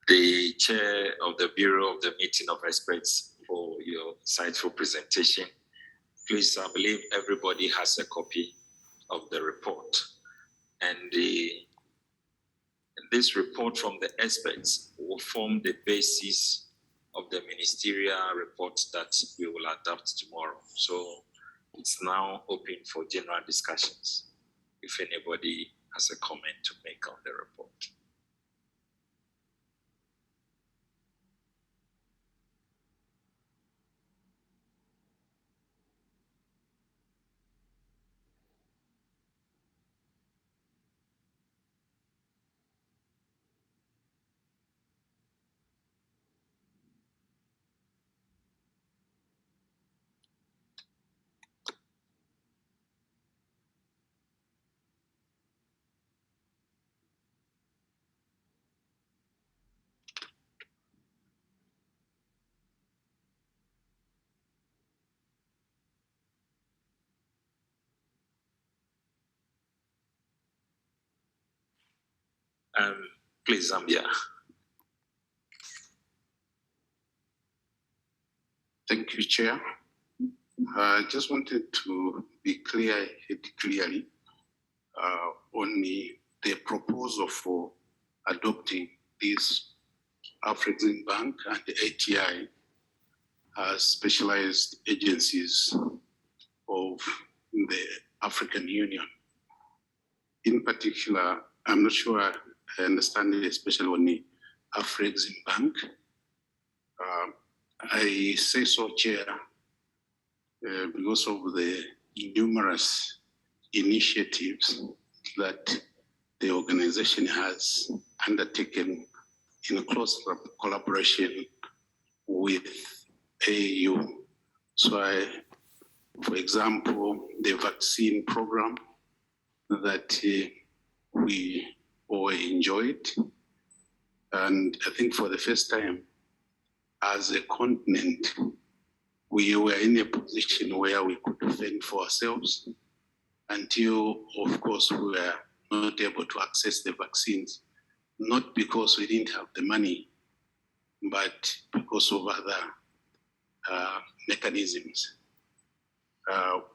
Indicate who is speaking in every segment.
Speaker 1: the chair of the Bureau of the Meeting of Experts, for your insightful presentation. Please, I believe everybody has a copy of the report. And this report from the experts will form the basis of the ministerial report that we will adopt tomorrow. So it's now open for general discussions, if anybody has a comment to make on the report. Please, Zambia.
Speaker 2: Thank you, Chair. I just wanted to be clearly on the proposal for adopting this Afrexim Bank and the ATI as specialized agencies of the African Union. In particular, I'm not sure I understand it, especially on the Afrexim Bank. I say so, Chair, because of the numerous initiatives that the organization has undertaken in close collaboration with AU. So for example, the vaccine program that we all enjoyed, and I think for the first time as a continent, we were in a position where we could fend for ourselves until, of course, we were not able to access the vaccines, not because we didn't have the money, but because of other mechanisms.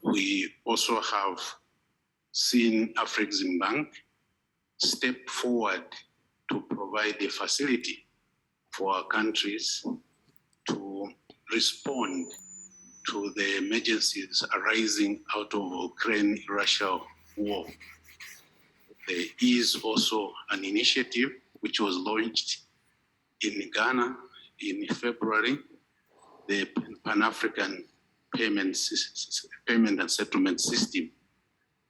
Speaker 2: We also have seen Afrexim Bank step forward to provide a facility for our countries to respond to the emergencies arising out of Ukraine-Russia war. There is also an initiative which was launched in Ghana in February, the Pan-African Payment and Settlement System,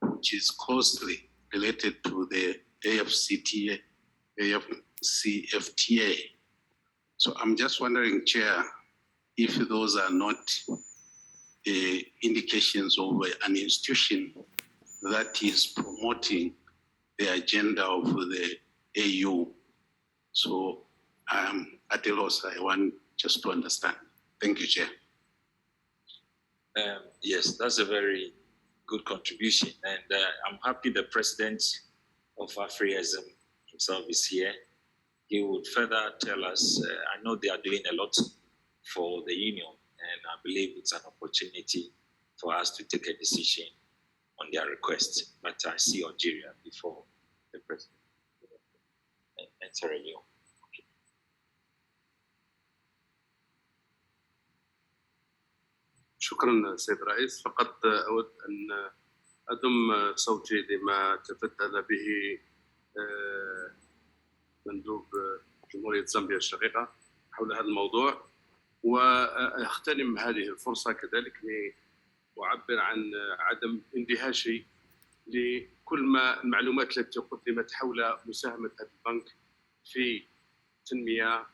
Speaker 2: which is closely related to the AFCFTA. So I'm just wondering, Chair, if those are not indications of an institution that is promoting the agenda of the AU. So I'm at a loss. I want just to understand. Thank you, Chair.
Speaker 1: Yes, that's a very good contribution. And I'm happy the president of Afrexim himself is here. He would further tell us, I know they are doing a lot for the union, and I believe it's an opportunity for us to take a decision on their request. But I see Algeria before the president. Answer you. Okay.
Speaker 3: شكرا سيد الرئيس. فقط أود أن أضم صوتي لما تفضل به مندوب جمهورية زامبيا الشقيقة حول هذا الموضوع، وأغتنم هذه الفرصة كذلك لأعبر عن عدم اندهاشي لكل ما المعلومات التي قدمت حول مساهمة هذا البنك في تنمية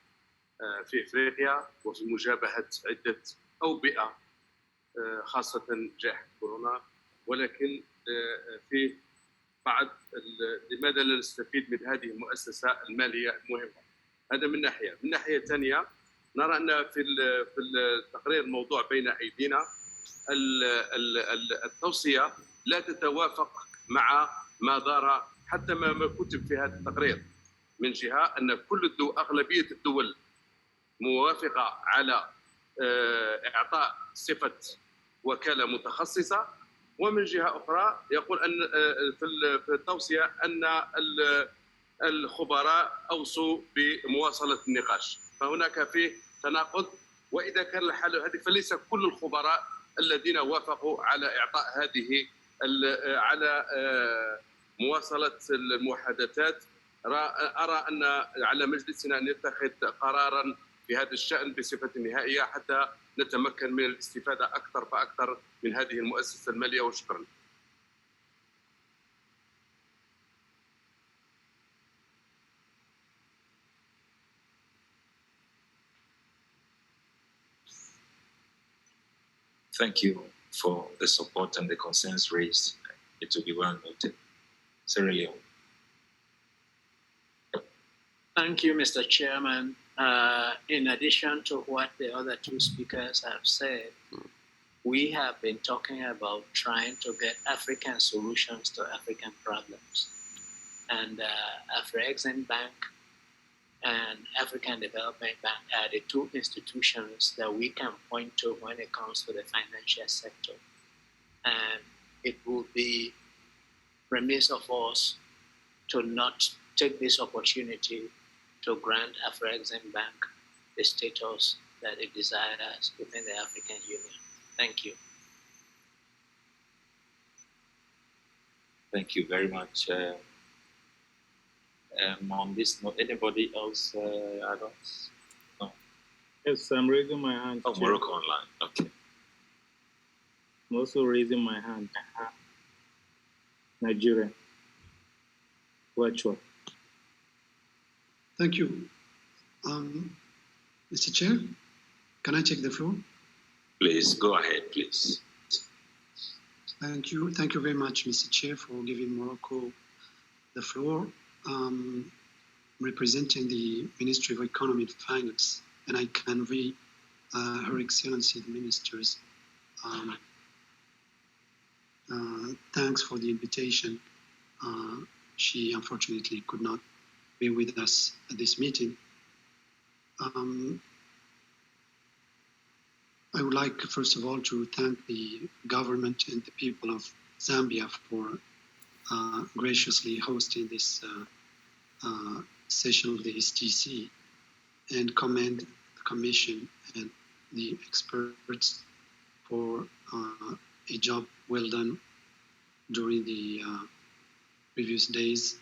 Speaker 3: في إفريقيا وفي مجابهة عدة أوبئة خاصة جائحة كورونا، ولكن في بعض لماذا لا نستفيد من هذه المؤسسة المالية المهمة؟ هذا من ناحية. من ناحية ثانية نرى أن في التقرير الموضوع بين أيدينا التوصية لا تتوافق مع ما دار حتى ما كتب في هذا التقرير. من جهة أن أغلبية الدول موافقة على إعطاء صفة وكالة متخصصة، ومن جهة أخرى يقول أن في التوصية أن الخبراء أوصوا بمواصلة النقاش، فهناك فيه تناقض. وإذا كان الحال هذه فليس كل الخبراء الذين وافقوا على إعطاء هذه على مواصلة المحادثات. أرى أن على مجلسنا أن يتخذ قراراً في هذا الشأن بصفة نهائية حتى نتمكن من الاستفادة أكثر فأكثر من هذه المؤسسة المالية. وشكراً.
Speaker 1: Thank you for the support and the concerns raised. It will be well noted. Sierra Leone.
Speaker 4: Thank you, Mr. Chairman. In addition to what the other two speakers have said, we have been talking about trying to get African solutions to African problems. And Afro-Exim Bank and African Development Bank are the two institutions that we can point to when it comes to the financial sector. And it would be remiss of us to not take this opportunity to grant Afro-Exim Bank the status that it desires within the African Union. Thank you.
Speaker 1: Thank you very much. On this note, anybody else adults? No.
Speaker 5: Yes, I'm raising my hand.
Speaker 1: Oh, Morocco online. Okay.
Speaker 5: I'm also raising my hand. Nigeria. Virtual.
Speaker 6: Thank you. Mr. Chair, can I take the floor?
Speaker 1: Please, go ahead, please.
Speaker 6: Thank you. Thank you very much, Mr. Chair, for giving Morocco the floor. Representing the Ministry of Economy and Finance, and I convey Her Excellency the Minister's thanks for the invitation. She unfortunately could not be with us at this meeting. I would like, first of all, to thank the government and the people of Zambia for graciously hosting this session of the STC, and commend the Commission and the experts for a job well done during the previous days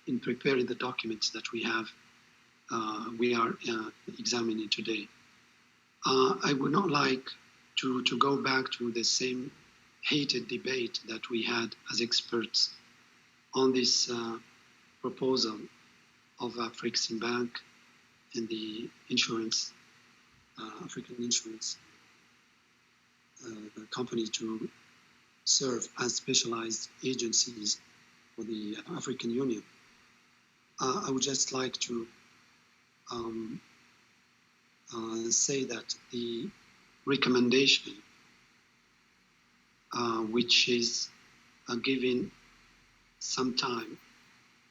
Speaker 6: in preparing the documents that we are examining today. I would not like to go back to the same heated debate that we had as experts on this proposal of Afro-Exim Bank and the insurance, African insurance company to serve as specialized agencies for the African Union. I would just like to say that the recommendation, which is giving some time,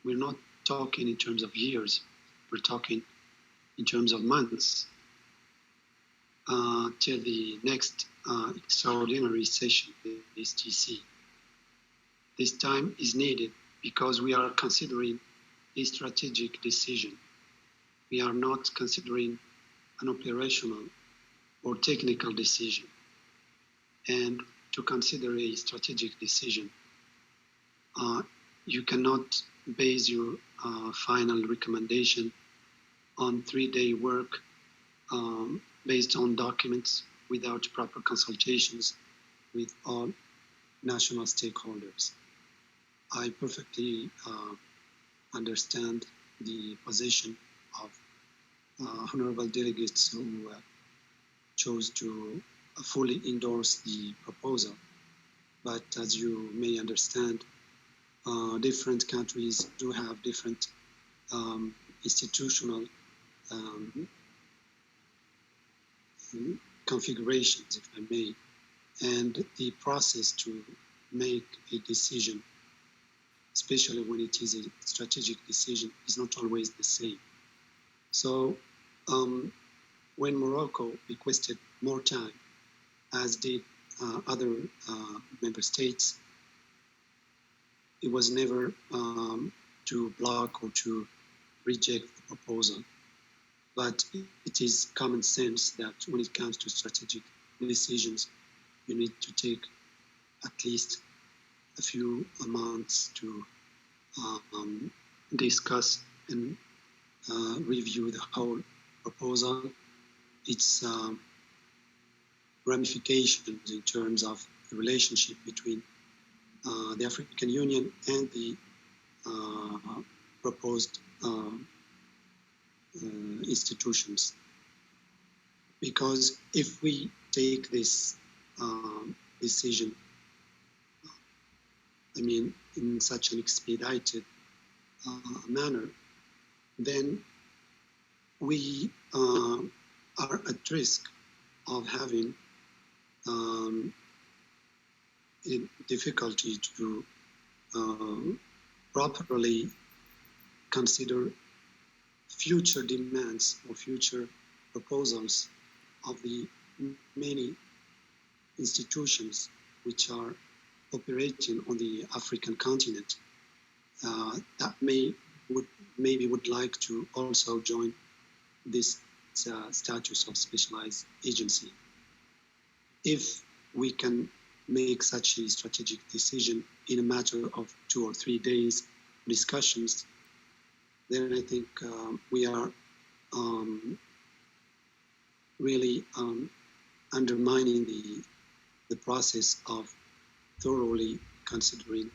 Speaker 6: we're not talking in terms of years, we're talking in terms of months, till the next extraordinary session, the STC. This time is needed because we are considering a strategic decision. We are not considering an operational or technical decision. And to consider a strategic decision, you cannot base your final recommendation on 3-day work based on documents without proper consultations with all national stakeholders. I perfectly understand the position of honorable delegates who chose to fully endorse the proposal. But as you may understand, different countries do have different institutional configurations, if I may, and the process to make a decision especially when it is a strategic decision, is not always the same. So when Morocco requested more time, as did other member states, it was never to block or to reject the proposal. But it is common sense that when it comes to strategic decisions, you need to take at least a few months to discuss and review the whole proposal, its ramifications in terms of the relationship between the African Union and the proposed institutions. Because if we take this decision, in such an expedited manner, then we are at risk of having a difficulty to properly consider future demands or future proposals of the many institutions which are operating on the African continent that maybe would like to also join this status of specialized agency. If we can make such a strategic decision in a matter of 2 or 3 days discussions, then I think we are really undermining the process of thoroughly considering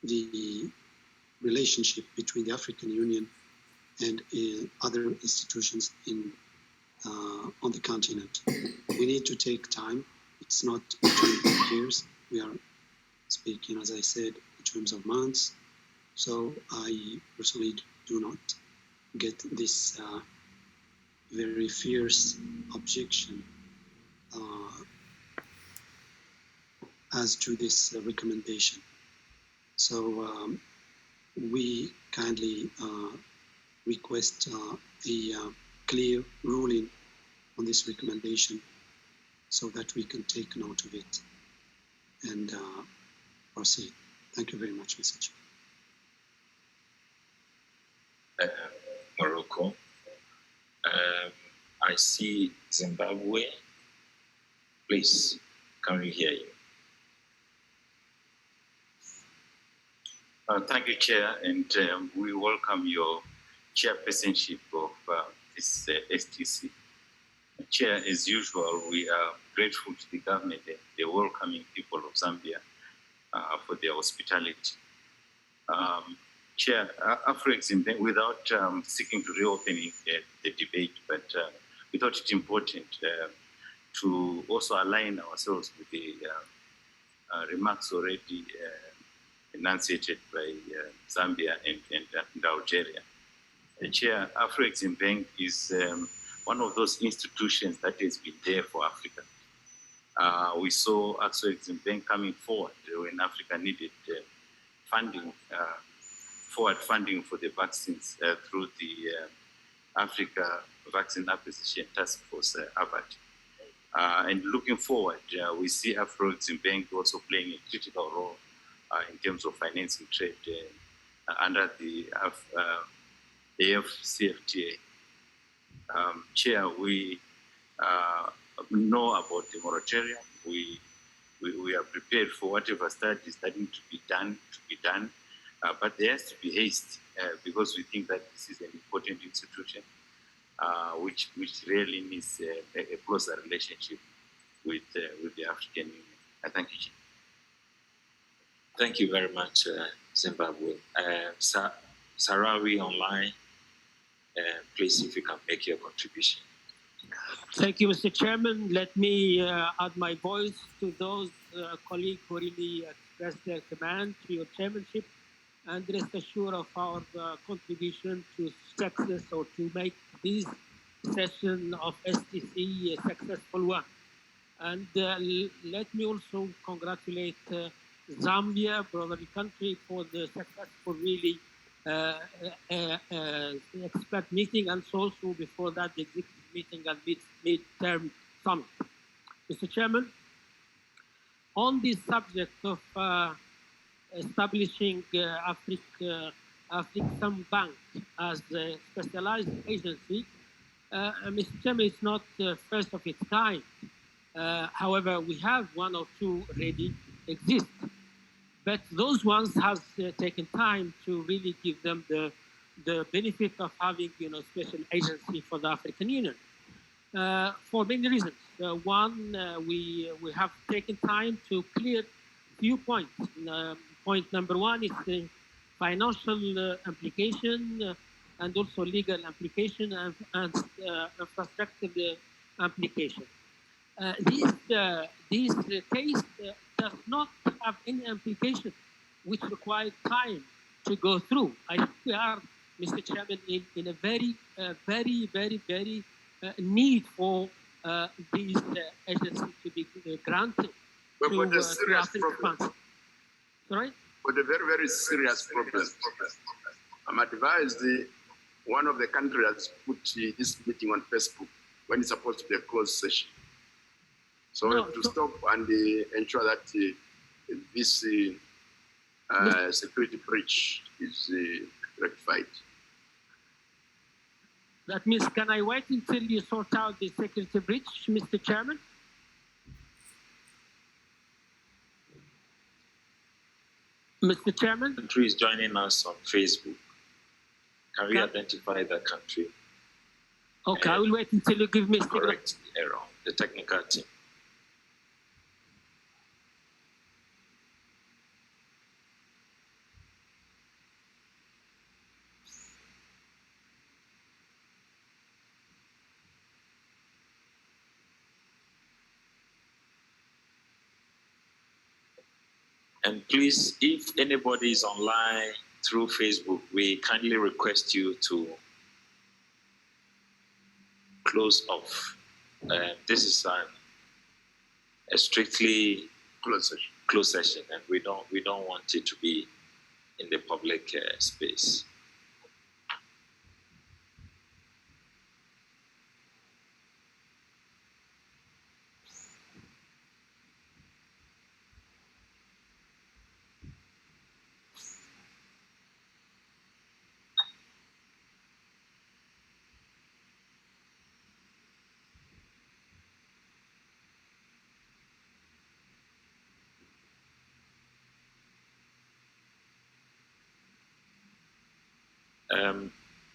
Speaker 6: the relationship between the African Union and other institutions on the continent. We need to take time. It's not 20 years. We are speaking, as I said, in terms of months. So I personally do not get this very fierce objection as to this recommendation. So we kindly request a clear ruling on this recommendation so that we can take note of it and proceed. Thank you very much, Mr. Chair.
Speaker 1: Morocco. I see Zimbabwe. Please, can we hear you?
Speaker 7: Thank you, Chair, and we welcome your chairpersonship of this STC. Chair, as usual, we are grateful to the government and the welcoming people of Zambia for their hospitality. Chair, without seeking to reopen the debate, but we thought it important to also align ourselves with the remarks already enunciated by Zambia and Algeria. Chair, Afro-Exim is one of those institutions that has been there for Africa. We saw Afro-Exim coming forward when Africa needed funding, forward funding for the vaccines through the Africa Vaccine Acquisition Task Force, AVAT. And looking forward, we see Afro-Exim also playing a critical role in terms of financing trade under the AFCFTA. Chair, we know about the moratorium. We are prepared for whatever studies that need to be done, but there has to be haste because we think that this is an important institution which really needs a closer relationship with the African Union. Thank you, Chair.
Speaker 1: Thank you very much, Zimbabwe. Sarawi online, please, if you can make your contribution.
Speaker 8: Thank you, Mr. Chairman. Let me add my voice to those colleagues who really expressed their command to your chairmanship and rest assured of our contribution to success or to make this session of STC a successful one. And let me also congratulate Zambia, brotherly country, for the successful really expert meeting, and also before that the executive meeting and mid-term summit. Mr. Chairman, on this subject of establishing African Bank as a specialized agency, Mr. Chairman, it's not first of its kind. However, we have one or two already exist, but those ones has taken time to really give them the benefit of having special agency for the African Union for many reasons. One, we have taken time to clear few points. Point number one is the financial implication and also legal implication and infrastructure implication. This case does not have any implication which require time to go through. I think we are, Mr. Chairman, in a very need for these agencies to be granted
Speaker 9: but
Speaker 8: to
Speaker 9: a serious problem.
Speaker 8: Sorry?
Speaker 9: But a very serious problem. I'm advised one of the countries has put this meeting on Facebook when it's supposed to be a closed session. So stop and ensure that this security breach is rectified.
Speaker 8: That means, can I wait until you sort out the security breach, Mr. Chairman? Mr. Chairman?
Speaker 1: The country is joining us on Facebook. Can we identify that country?
Speaker 8: Okay, I will wait until you give me
Speaker 1: correct error, the technical team. And please, if anybody is online through Facebook, we kindly request you to close off. This is a strictly closed session, and we don't want it to be in the public space.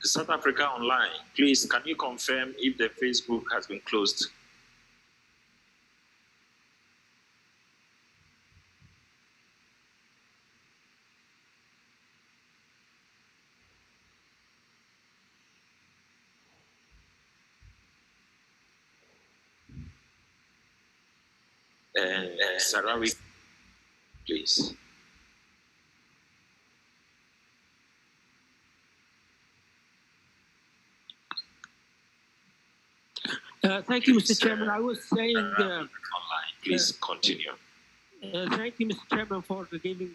Speaker 1: South Africa Online, please, can you confirm if the Facebook has been closed? Sarawi, please.
Speaker 8: Thank you, Mr. Chairman. I was saying...
Speaker 1: online, please continue.
Speaker 8: Thank you, Mr. Chairman, for giving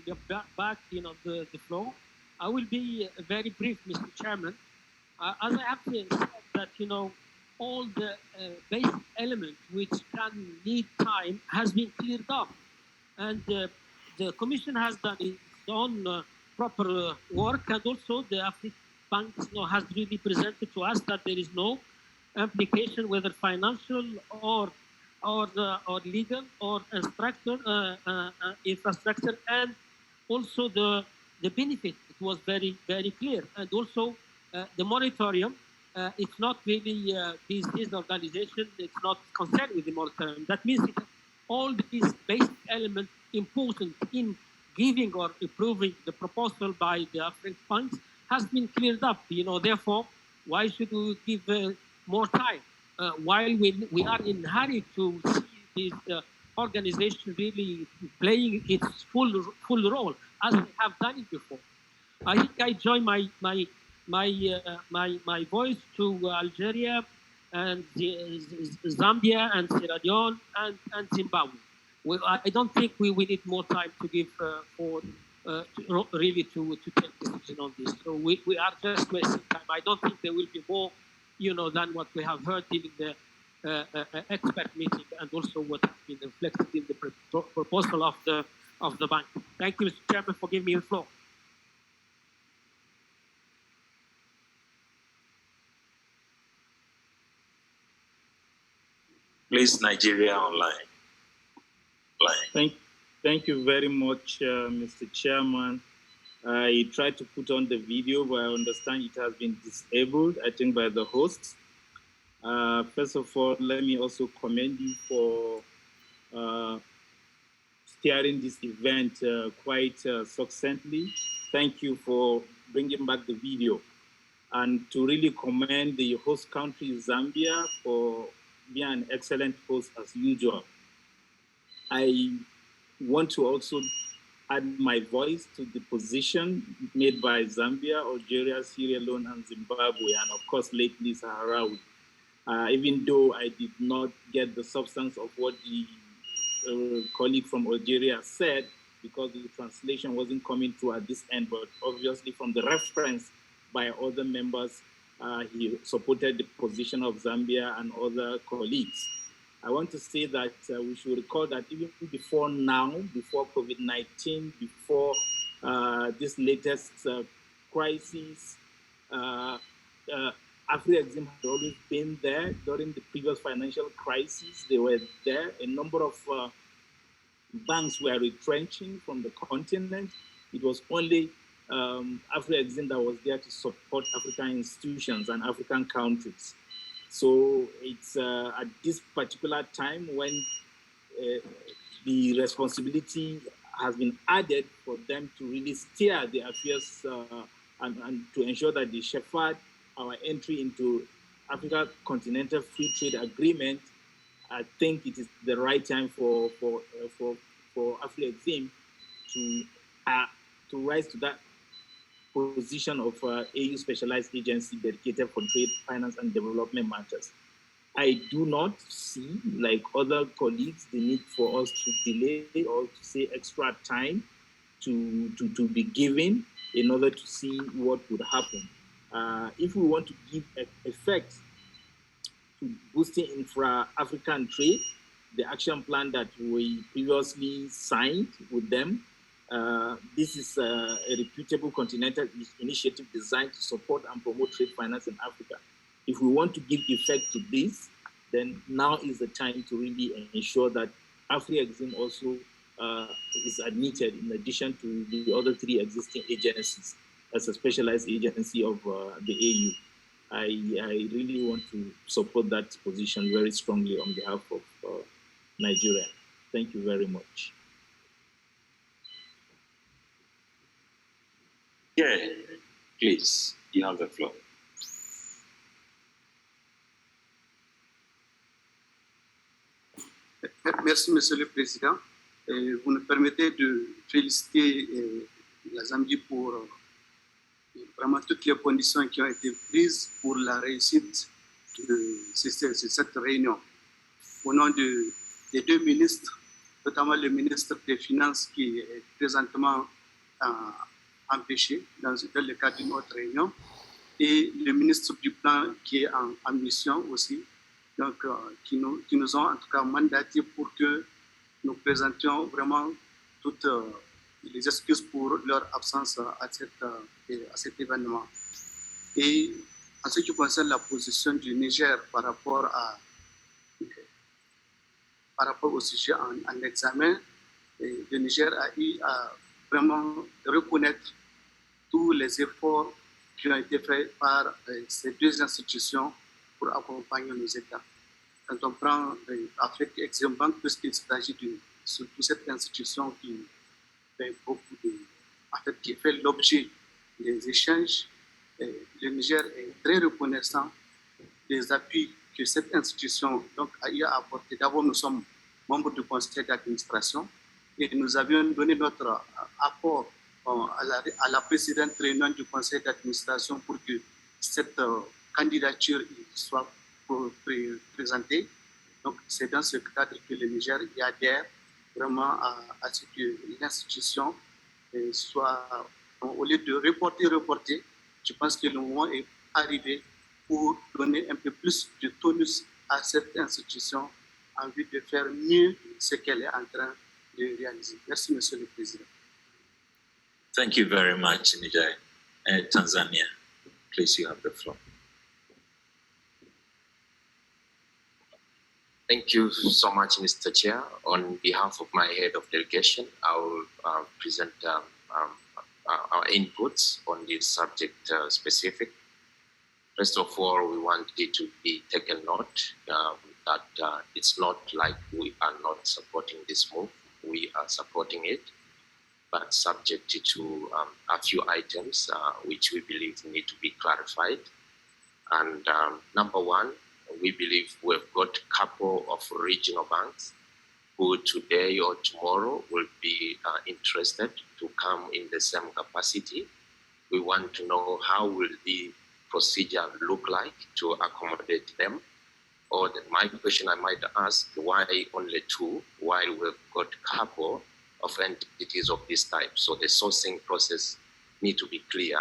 Speaker 8: back the floor. I will be very brief, Mr. Chairman. As I have said that, all the basic elements which can need time has been cleared up. And the Commission has done its own proper work, and also the African Bank has really presented to us that there is no implication, whether financial or legal or infrastructure, and also the benefit. It was very clear, and also the moratorium. It's not really this organization. It's not concerned with the moratorium. That means all these basic elements important in giving or approving the proposal by the African banks has been cleared up. Therefore, why should we give more time while we are in hurry to see this organization really playing its full role as we have done it before? I think I join my voice to Algeria and Zambia and Sierra Leone and Zimbabwe. I don't think we need more time to give really to take decision on this. So we are just wasting time. I don't think there will be more, than what we have heard in the expert meeting and also what has been reflected in the proposal of the bank. Thank you, Mr. Chairman, for giving me the floor.
Speaker 1: Please, Nigeria Online.
Speaker 5: Thank you very much, Mr. Chairman. I tried to put on the video, but I understand it has been disabled, I think, by the host. First of all, let me also commend you for steering this event quite succinctly. Thank you for bringing back the video. And to really commend the host country, Zambia, for being an excellent host as usual. I want to also add my voice to the position made by Zambia, Algeria, Sierra Leone, and Zimbabwe, and of course, lately Sahrawi. Even though I did not get the substance of what the colleague from Algeria said, because the translation wasn't coming through at this end, but obviously from the reference by other members, he supported the position of Zambia and other colleagues. I want to say that we should recall that even before now, before COVID-19, before this latest crisis, Afri-Exim had always been there. During the previous financial crisis, they were there. A number of banks were retrenching from the continent. It was only Afri-Exim that was there to support African institutions and African countries. So it's at this particular time when the responsibility has been added for them to really steer the affairs and to ensure that they shepherd our entry into Africa Continental Free Trade Agreement. I think it is the right time for Afri-Exim to rise to that position of AU specialized agency dedicated for trade, finance, and development matters. I do not see, like other colleagues, the need for us to delay or to say extra time to be given in order to see what would happen. If we want to give effect to boosting intra-African trade, the action plan that we previously signed with them, this is a reputable continental initiative designed to support and promote trade finance in Africa. If we want to give effect to this, then now is the time to really ensure that Afri-Exim also is admitted in addition to the other three existing agencies as a specialized agency of the AU. I really want to support that position very strongly on behalf of Nigeria. Thank you very much.
Speaker 1: Yeah, please, you have the floor.
Speaker 10: Merci, Monsieur le Président. Vous nous permettez de féliciter la Zambie pour vraiment toutes les conditions qui ont été prises pour la réussite de cette réunion. Au nom des deux ministres, notamment le ministre des Finances qui est présentement empêché dans le cadre d'une autre réunion, et le ministre du Plan qui est en mission aussi, donc qui nous ont en tout cas mandaté pour que nous présentions vraiment toutes les excuses pour leur absence à cet événement. Et en ce qui concerne la position du Niger par rapport au sujet en examen, le Niger a eu à vraiment reconnaître tous les efforts qui ont été faits par ces deux institutions pour accompagner nos États. Quand on prend Afri-Exim Bank, puisqu'il s'agit surtout cette institution qui fait qui fait l'objet des échanges, le Niger est très reconnaissant des appuis que cette institution a eu à apporter. D'abord, nous sommes membres du conseil d'administration et nous avions donné notre apport à la précédente réunion du conseil d'administration pour que cette candidature soit présentée. Donc, c'est dans ce cadre que le Niger y adhère vraiment à ce que l'institution soit, au lieu de reporter, je pense que le moment est arrivé pour donner un peu plus de tonus à cette institution en vue de faire mieux ce qu'elle est en train de réaliser. Merci, Monsieur le Président.
Speaker 1: Thank you very much, Nijai. Tanzania, please, you have the floor.
Speaker 11: Thank you so much, Mr. Chair. On behalf of my head of delegation, I will present our inputs on this subject specific. First of all, we want it to be taken note that it's not like we are not supporting this move. We are supporting it, but subject to a few items which we believe need to be clarified. And number one, we believe we've got a couple of regional banks who today or tomorrow will be interested to come in the same capacity. We want to know how will the procedure look like to accommodate them. Or my question I might ask, why only two, while we've got a couple of entities of this type? So the sourcing process need to be clear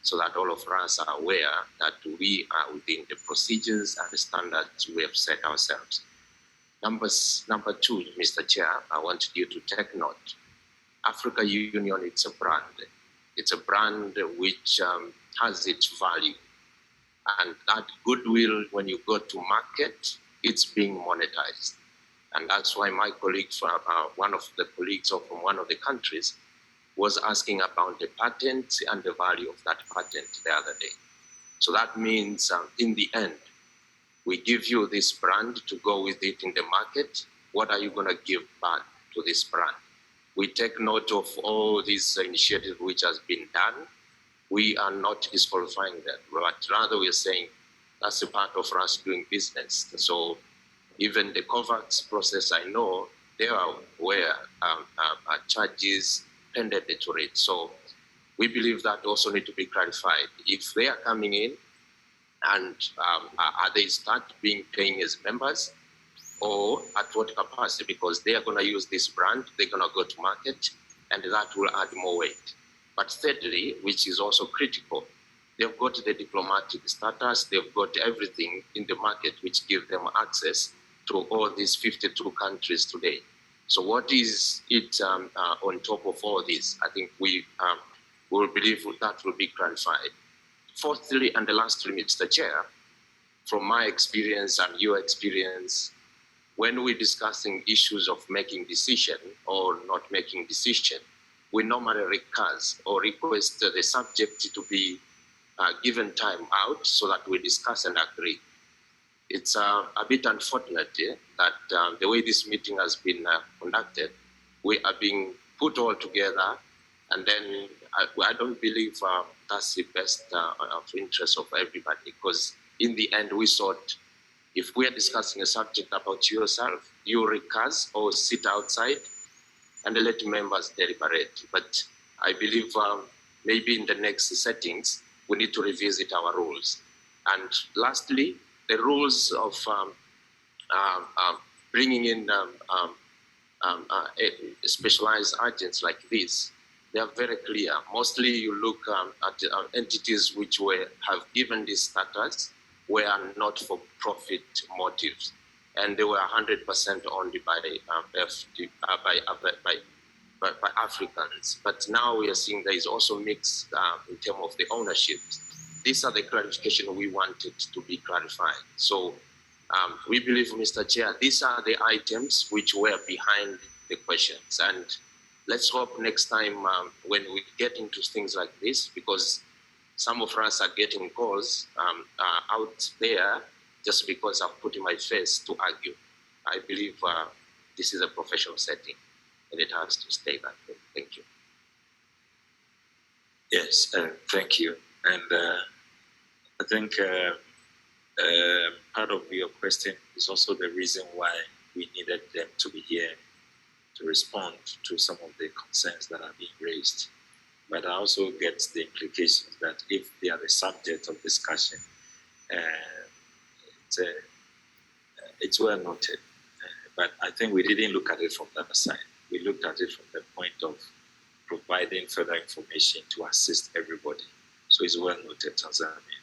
Speaker 11: so that all of us are aware that we are within the procedures and the standards we have set ourselves. Number two, Mr. Chair, I want you to take note. Africa Union, it's a brand. It's a brand which has its value. And that goodwill, when you go to market, it's being monetized. And that's why my colleague, one of the colleagues from one of the countries, was asking about the patent and the value of that patent the other day. So that means in the end, we give you this brand to go with it in the market. What are you going to give back to this brand? We take note of all these initiatives which has been done. We are not disqualifying them, but rather we are saying that's a part of us doing business. So even the COVAX process, I know there were charges pended to it. So we believe that also need to be clarified. If they are coming in and are they start paying as members or at what capacity? Because they are going to use this brand, they're going to go to market, and that will add more weight. But thirdly, which is also critical, they've got the diplomatic status, they've got everything in the market which give them access to all these 52 countries today. So what is it on top of all this? I think we will believe that will be clarified. Fourthly, and the lastly, Mr. Chair, from my experience and your experience, when we're discussing issues of making decision or not making decision, we normally recast or request the subject to be given time out so that we discuss and agree. It's a bit unfortunate that the way this meeting has been conducted, we are being put all together, and then I don't believe that's the best of interest of everybody, because in the end we thought if we are discussing a subject about yourself, you recast or sit outside and let members deliberate. But I believe maybe in the next settings, we need to revisit our rules. And lastly, the rules of bringing in specialized agents like this, they are very clear. Mostly you look at entities which have given this status were not for profit motives. And they were 100% owned by Africans. But now we are seeing there is also mixed in terms of the ownership. These are the clarification we wanted to be clarified. So we believe, Mr. Chair, these are the items which were behind the questions. And let's hope next time when we get into things like this, because some of us are getting calls out there just because I'm putting my face to argue. I believe this is a professional setting and it has to stay that way. Thank you.
Speaker 1: Yes, thank you. And I think part of your question is also the reason why we needed them to be here to respond to some of the concerns that are being raised. But I also get the implications that if they are the subject of discussion, it's well noted. But I think we didn't look at it from that side. we looked at it from the point of providing further information to assist everybody. So it's well noted, Tanzania.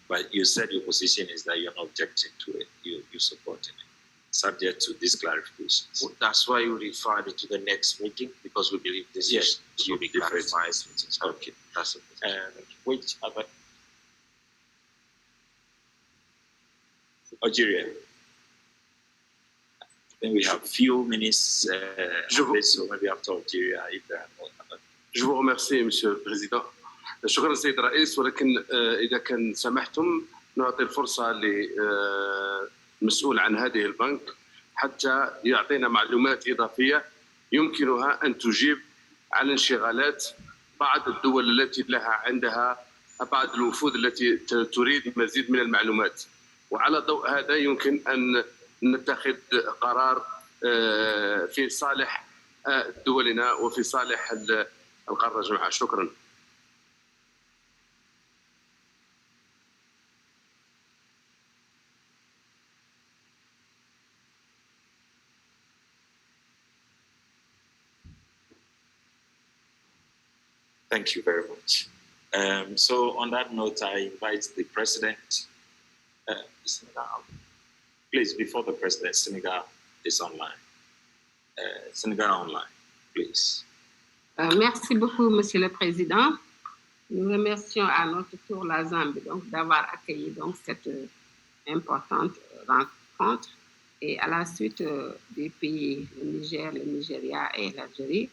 Speaker 1: But you said your position is that you're not objecting to it, you're supporting it, subject to these clarifications.
Speaker 11: Well, that's why we referred it to the next meeting, because we believe this
Speaker 1: Yes,
Speaker 11: will be clarified.
Speaker 1: Okay.
Speaker 11: That's it.
Speaker 1: And which other? Algeria. Then we have few minutes, so maybe after Algeria, if there are no other.
Speaker 3: Je vous remercie, Monsieur le Président. شكرا سيد الرئيس، ولكن إذا كان سمحتم نعطي الفرصة للمسؤول عن هذه البنك حتى يعطينا معلومات إضافية يمكنها أن تجيب على انشغالات بعض الدول التي لها عندها بعض الوفود التي تريد مزيد من المعلومات، وعلى ضوء هذا يمكن أن نتخذ قرار في صالح دولنا وفي صالح القارة جمعاء. شكرا.
Speaker 1: Thank you very much. So on that note, I invite the President, Senegal. Please, before the President, Senegal is online. Senegal online, please.
Speaker 12: Merci beaucoup, Monsieur le Président. Nous remercions à notre tour la Zambie d'avoir accueilli cette importante rencontre. Et à la suite des pays, le Niger, le Nigeria et l'Algérie,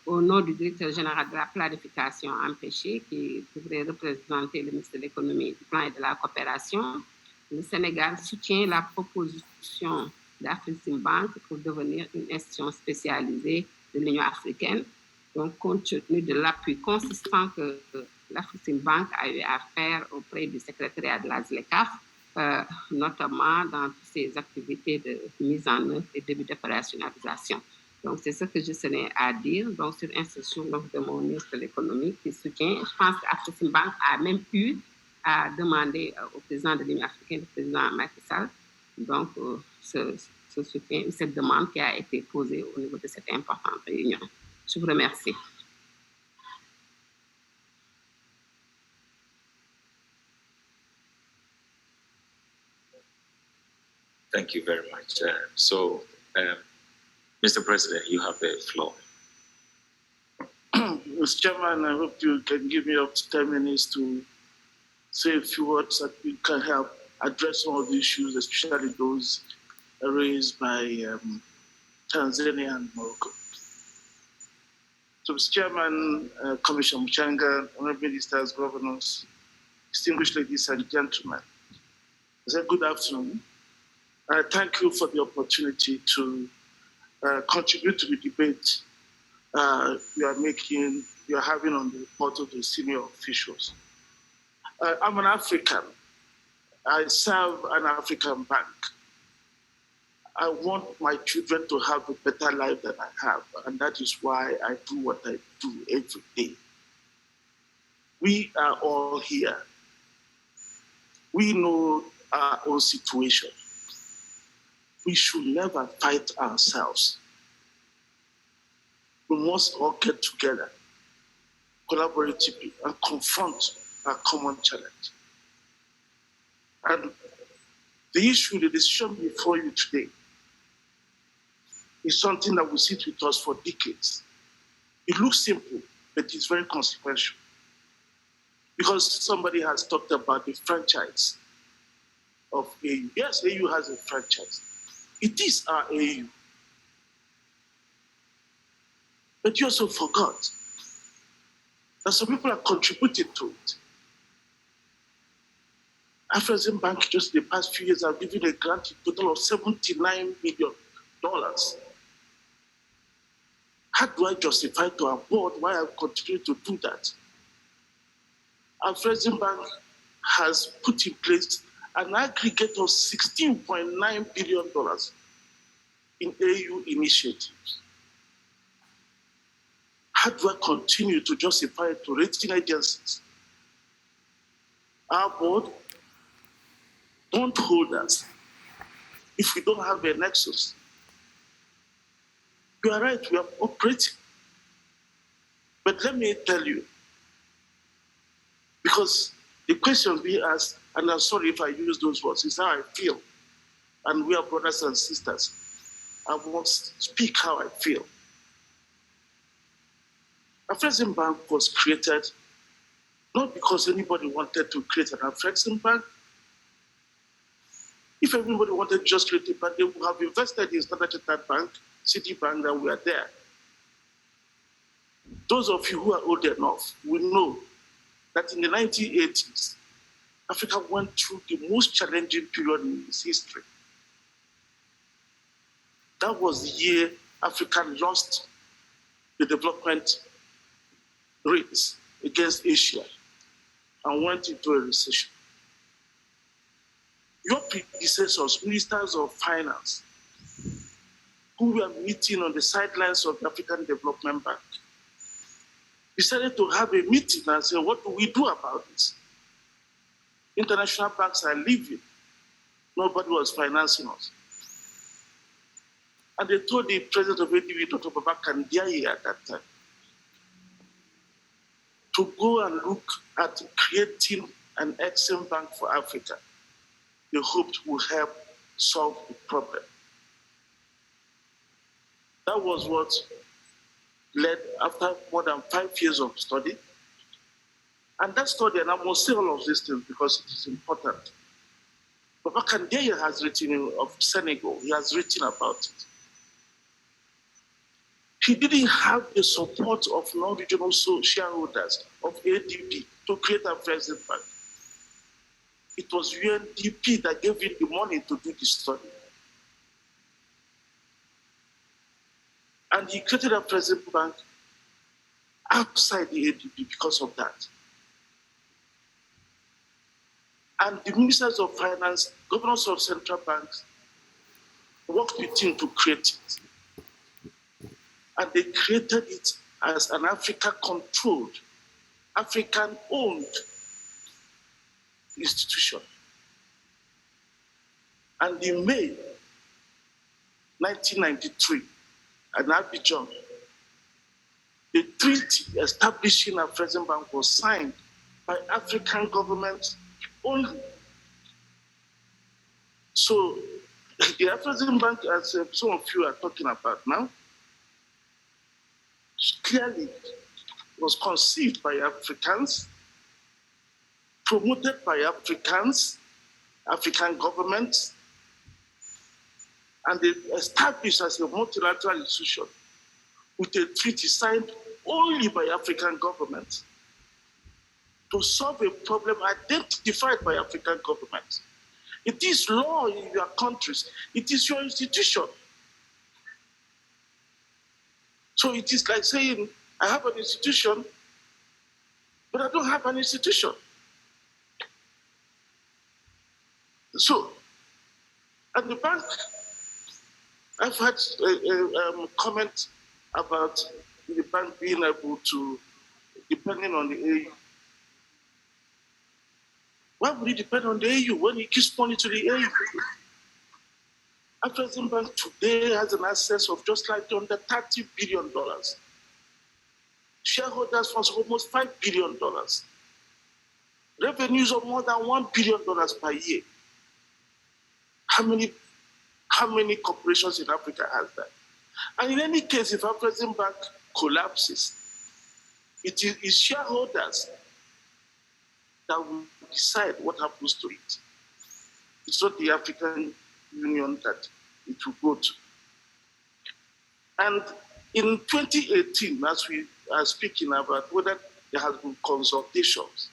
Speaker 12: au nom du directeur général de la Planification empêché, qui devrait représenter le ministre de l'Économie, du Plan et de la Coopération, le Sénégal soutient la proposition d'Afriximbank pour devenir une institution spécialisée de l'Union africaine. Donc, compte tenu de l'appui consistant que l'Afriximbank a eu à faire auprès du secrétariat de la ZLECAF, notamment dans toutes ses activités de mise en œuvre et début d'opérationnalisation. Donc, c'est ce que je tenais à dire. Donc, sur instruction de mon ministre de l'Économie qui soutient, je pense qu'Afriximbank a même eu à demander au président de l'Union africaine, le président Macky Sall, donc ce soutien, cette demande qui a été posée au niveau de cette importante réunion. Je vous remercie.
Speaker 1: Thank you very much. Mr. President, you have the floor.
Speaker 13: Mr. Chairman, I hope you can give me up to 10 minutes to say a few words that we can help address some of the issues, especially those raised by Tanzania and Morocco. So, Mr. Chairman, Commissioner Muchanga, honorable ministers, governors, distinguished ladies and gentlemen, I say good afternoon. I thank you for the opportunity to contribute to the debate you are having on the part of the senior officials. I'm an African. I serve an African bank. I want my children to have a better life than I have, and that is why I do what I do every day. We are all here. We know our own situation. We should never fight ourselves. We must all get together collaboratively and confront our common challenge. And the issue, the decision before you today, is something that will sit with us for decades. It looks simple, but it's very consequential. Because somebody has talked about the franchise of AU. Yes, AU has a franchise. It is our AU. But you also forgot that some people are contributing to it. Afrexim Bank just in the past few years have given a grant a total of $79 million. How do I justify to our board why I continue to do that? Afrexim Bank has put in place an aggregate of $16.9 billion in AU initiatives. How do I continue to justify it to rating agencies? Our board don't hold us if we don't have a nexus You are right, we are operating. But let me tell you, because the question being asked, and I'm sorry if I use those words, is how I feel. And we are brothers and sisters. I must speak how I feel. Afrexim Bank was created not because anybody wanted to create an Afrexim Bank. If everybody wanted to just create a bank, they would have invested in Standard Chartered Bank, Citibank, and we are there. Those of you who are old enough will know that in the 1980s, Africa went through the most challenging period in its history. That was the year Africa lost the development rates against Asia and went into a recession. Your predecessors, ministers of finance, who were meeting on the sidelines of the African Development Bank, decided to have a meeting and say, what do we do about this? International banks are leaving. Nobody was financing us. And they told the president of ADB, Dr. Babacar Ndiaye at that time, to go and look at creating an Exim Bank for Africa. They hoped would help solve the problem. That was what led, after more than 5 years of study. And that study, and I must say all of these things because it is important. Babacar Ndiaye has written of Senegal, he has written about it. He didn't have the support of non-regional shareholders of ADB to create a Afrexim Bank. It was UNDP that gave him the money to do the study. And he created a Afrexim Bank outside the ADB because of that. And the ministers of finance, governors of central banks, worked with him to create it. And they created it as an Africa-controlled, African-owned institution. And in May 1993, at Abidjan, the treaty establishing a Afrexim Bank was signed by African governments only. So the Afrexim Bank, as some of you are talking about now, clearly was conceived by Africans, promoted by Africans, African governments, and they established as a multilateral institution with a treaty signed only by African governments to solve a problem identified by African governments. It is law in your countries. It is your institution. So it is like saying, I have an institution, but I don't have an institution. So, and the bank, I've had a comment about the bank being able to, depending on the AU. Why would it depend on the AU when it gives money to the AU? Afrexim Bank today has an assets of just like under $30 billion. Shareholders funds of almost $5 billion. Revenues of more than $1 billion per year. How many corporations in Africa has that? And in any case, if Afrexim Bank collapses, it is its shareholders that will decide what happens to it. It's not the African Union that it will go to. And in 2018, as we are speaking about whether there has been consultations,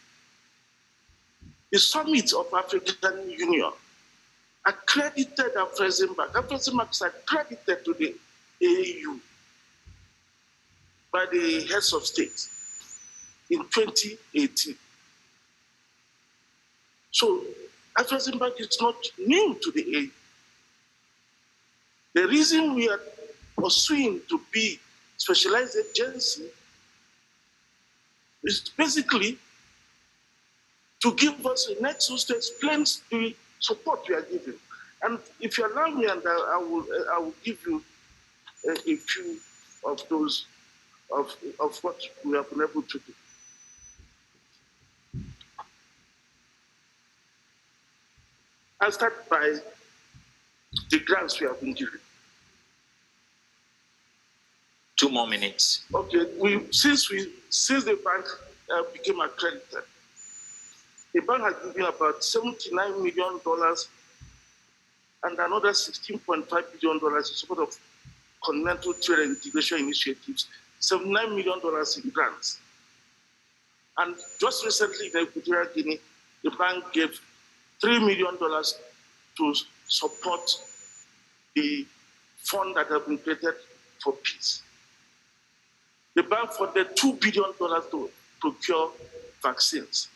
Speaker 13: the Summit of African Union accredited Afrexim Bank. Afrexim Bank is accredited to the AU by the heads of state in 2018. So Afrexim Bank is not new to the AU. The reason we are pursuing to be specialized agency is basically to give us a nexus to explain the support we are giving. And if you allow me, and I will give you a few of those, of what we have been able to do. I'll start by the grants we have been given.
Speaker 1: 2 more minutes.
Speaker 13: Okay, since the bank became accredited, the bank has given about $79 million and another $16.5 billion in support of continental trade and integration initiatives, $79 million in grants. And just recently in Equatorial Guinea, the bank gave $3 million to support the fund that has been created for peace. The bank funded $2 billion to procure vaccines.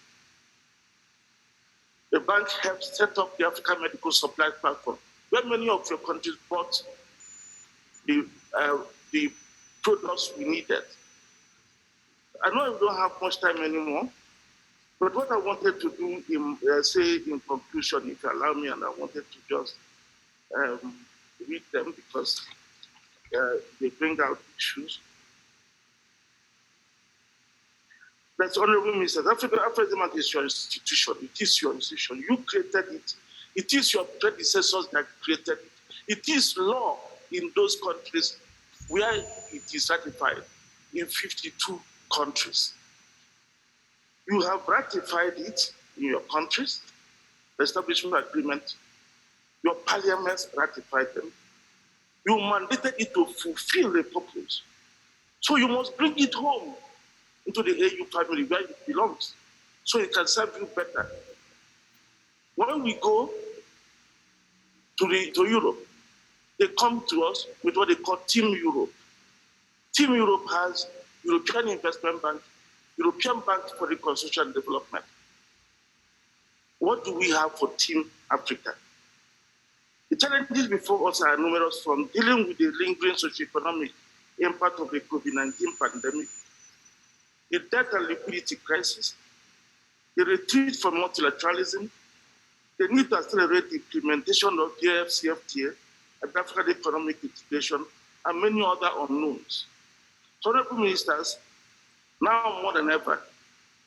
Speaker 13: The bank helped set up the African Medical Supply Platform, where many of your countries bought the products we needed. I know we don't have much time anymore, but what I wanted to do, in conclusion, if you allow me, and I wanted to just read them because they bring out issues. That's Honorable Minister. African is your institution. It is your institution. You created it. It is your predecessors that created it. It is law in those countries where it is ratified in 52 countries. You have ratified it in your countries, the establishment agreement. Your parliaments ratified them. You mandated it to fulfill the purpose. So you must bring it home into the AU family where it belongs, so it can serve you better. When we go to Europe, they come to us with what they call Team Europe. Team Europe has European Investment Bank, European Bank for Reconstruction and Development. What do we have for Team Africa? The challenges before us are numerous, from dealing with the lingering socioeconomic impact of the COVID-19 pandemic, the debt and liquidity crisis, the retreat from multilateralism, the need to accelerate the implementation of the AFCFTA and African economic integration, and many other unknowns. So, Honorable Ministers, now more than ever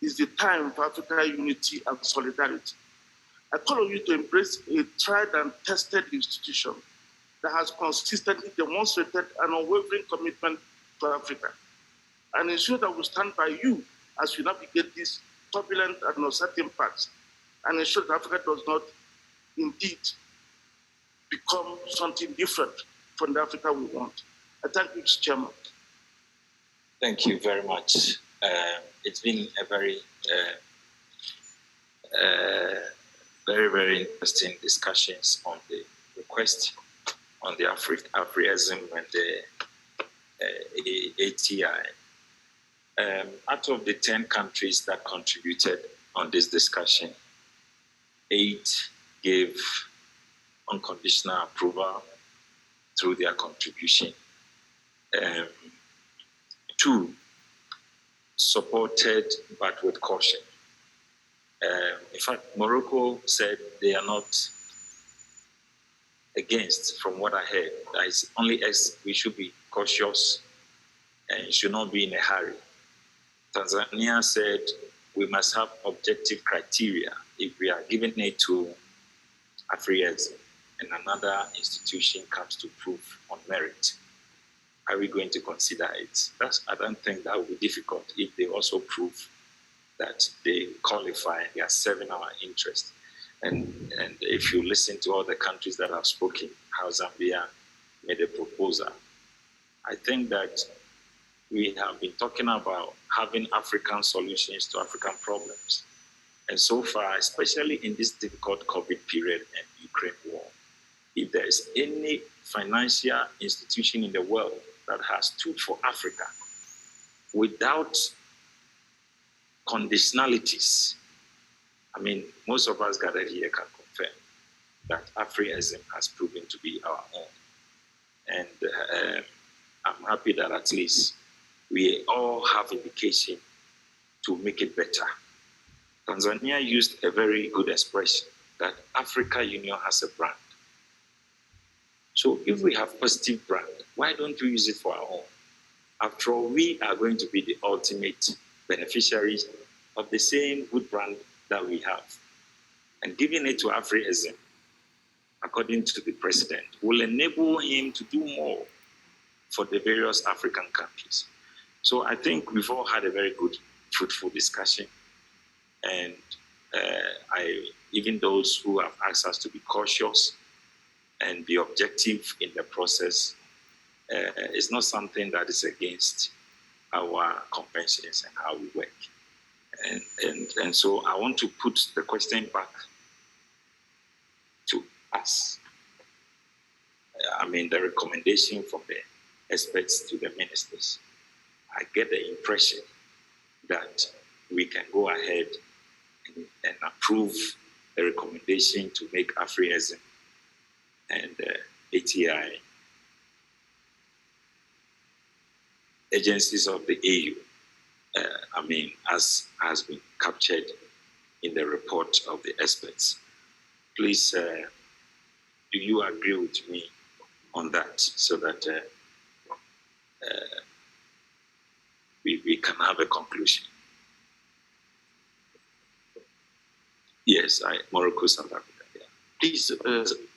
Speaker 13: is the time for African unity and solidarity. I call on you to embrace a tried and tested institution that has consistently demonstrated an unwavering commitment to Africa, and ensure that we stand by you as we navigate these turbulent and uncertain paths, and ensure that Africa does not indeed become something different from the Africa we want. I thank you, Mr. Chairman.
Speaker 1: Thank you very much. It's been a very, very interesting discussions on the request on the Afrism and the ATI. Out of the 10 countries that contributed on this discussion, 8 gave unconditional approval through their contribution. 2 supported, but with caution. In fact, Morocco said they are not against, from what I heard. That is only as we should be cautious and should not be in a hurry. Tanzania said we must have objective criteria if we are giving it to Afrism and another institution comes to prove on merit. Are we going to consider it? I don't think that would be difficult if they also prove that they qualify and they are serving our interest. And if you listen to all the countries that have spoken, how Zambia made a proposal, I think that we have been talking about having African solutions to African problems. And so far, especially in this difficult COVID period and Ukraine war, if there is any financial institution in the world that has stood for Africa without conditionalities, I mean, most of us gathered here can confirm that Afrism has proven to be our own. And I'm happy that at least we all have indication to make it better. Tanzania used a very good expression that Africa Union has a brand. So if we have positive brand, why don't we use it for our own? After all, we are going to be the ultimate beneficiaries of the same good brand that we have. And giving it to Afrism, according to the president, will enable him to do more for the various African countries. So I think we've all had a very good, fruitful discussion. And even those who have asked us to be cautious and be objective in the process, it's not something that is against our conventions and how we work. And so I want to put the question back to us. I mean, the recommendation from the experts to the ministers. I get the impression that we can go ahead and approve the recommendation to make Afrism and ATI agencies of the AU. I mean, as has been captured in the report of the experts. Please, do you agree with me on that so that we can have a conclusion? Yes, Morocco, South Africa. Yeah.
Speaker 14: Please,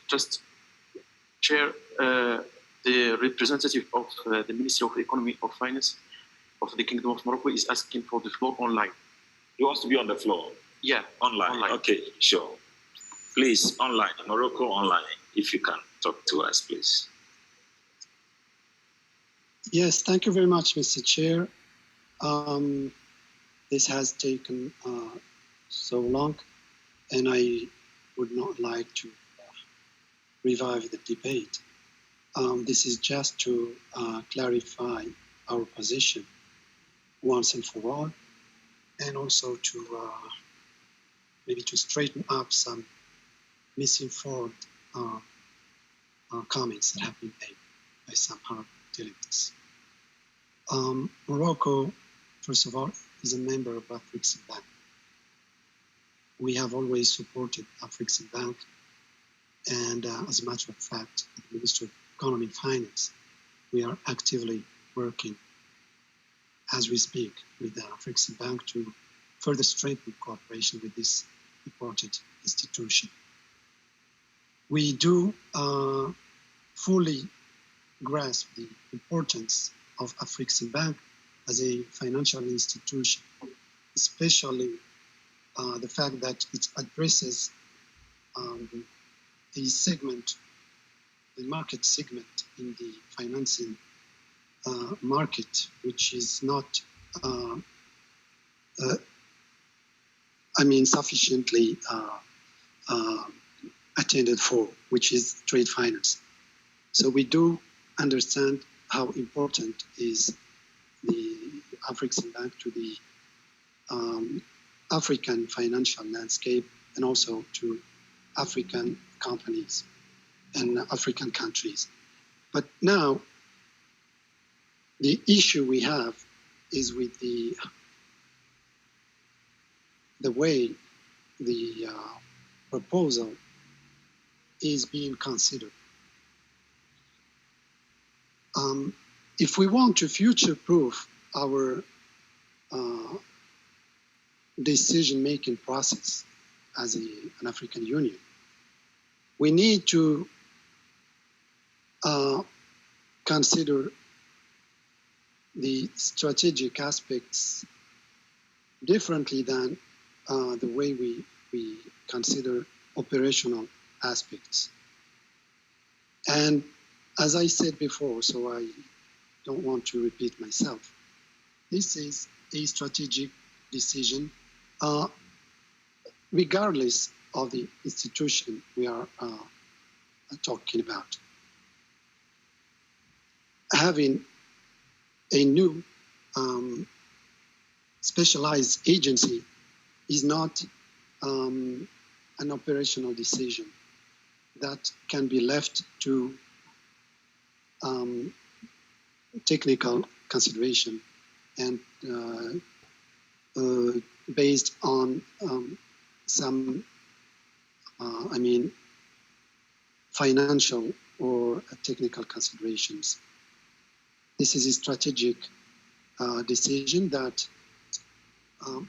Speaker 14: just Chair, the representative of the Ministry of Economy or Finance of the Kingdom of Morocco is asking for the floor online.
Speaker 1: He wants to be on the floor?
Speaker 14: Yeah.
Speaker 1: Online. Okay, sure. Please, online, Morocco online, if you can talk to us, please.
Speaker 6: Yes, thank you very much, Mr. Chair. This has taken so long, and I would not like to revive the debate. This is just to clarify our position once and for all, and also to maybe to straighten up some misinformed comments that have been made by some delegates. Morocco, first of all, is a member of Afrism Bank. We have always supported Afrism Bank, and as a matter of fact, at the Ministry of Economy and Finance, we are actively working as we speak with the Afrism Bank to further strengthen cooperation with this important institution. We do fully grasp the importance of Afrism Bank as a financial institution, especially the fact that it addresses the segment, the market segment in the financing market, which is not, sufficiently attended for, which is trade finance. So we do understand how important is the Afrism Bank to the African financial landscape and also to African companies and African countries. But now, the issue we have is with the way the proposal is being considered. If we want to future-proof our decision-making process as an African Union, we need to consider the strategic aspects differently than the way we consider operational aspects. And as I said before, so I don't want to repeat myself, this is a strategic decision regardless of the institution we are talking about. Having a new specialized agency is not an operational decision that can be left to technical consideration and based on some, financial or technical considerations. This is a strategic decision that